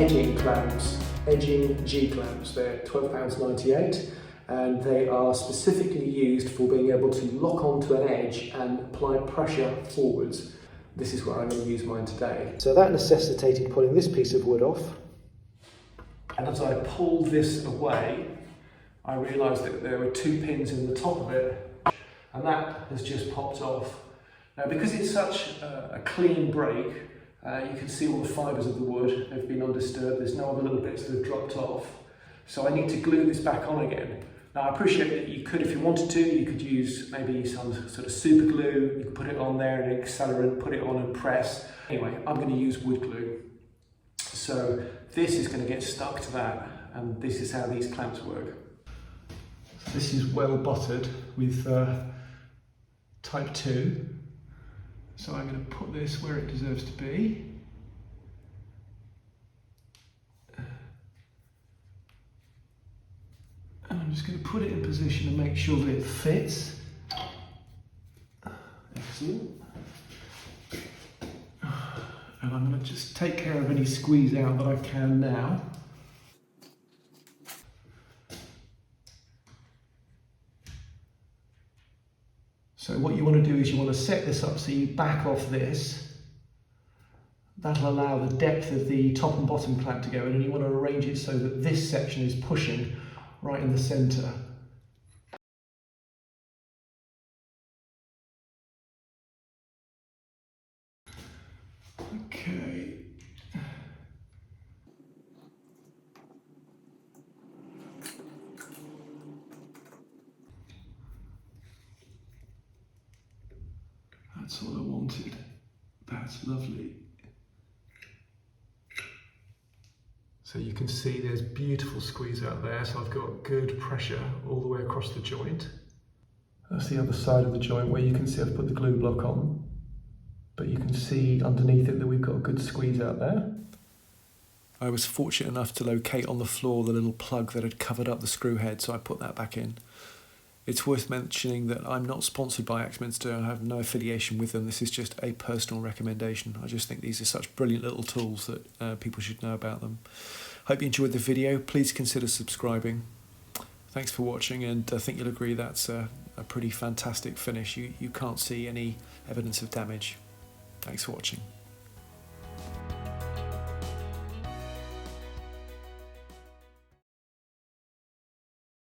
edging clamps, edging G-clamps. They're £12.98 and they are specifically used for being able to lock onto an edge and apply pressure forwards. This is where I'm going to use mine today. So that necessitated pulling this piece of wood off. And as I pulled this away, I realised that there were 2 pins in the top of it, and that has just popped off. Now, because it's such a clean break, you can see all the fibres of the wood have been undisturbed. There's no other little bits that have dropped off. So I need to glue this back on again. Now, I appreciate that you could, if you wanted to, you could use maybe some sort of super glue. You could put it on there and accelerate, put it on and press. Anyway, I'm going to use wood glue. So this is going to get stuck to that, and this is how these clamps work. So this is well buttered with type 2. So I'm going to put this where it deserves to be. And I'm just going to put it in position and make sure that it fits. Excellent. And I'm going to just take care of any squeeze out that I can now. So what you want to do is you want to set this up so you back off this. That'll allow the depth of the top and bottom clamp to go in, and you want to arrange it so that this section is pushing right in the centre. Okay. That's all I wanted. That's lovely. So you can see there's beautiful squeeze out there, so I've got good pressure all the way across the joint. That's the other side of the joint where you can see I've put the glue block on, but you can see underneath it that we've got a good squeeze out there. I was fortunate enough to locate on the floor the little plug that had covered up the screw head, so I put that back in. It's worth mentioning that I'm not sponsored by Axminster and I have no affiliation with them. This is just a personal recommendation. I just think these are such brilliant little tools that people should know about them. Hope you enjoyed the video. Please consider subscribing. Thanks for watching, and I think you'll agree that's a pretty fantastic finish. You can't see any evidence of damage. Thanks for watching.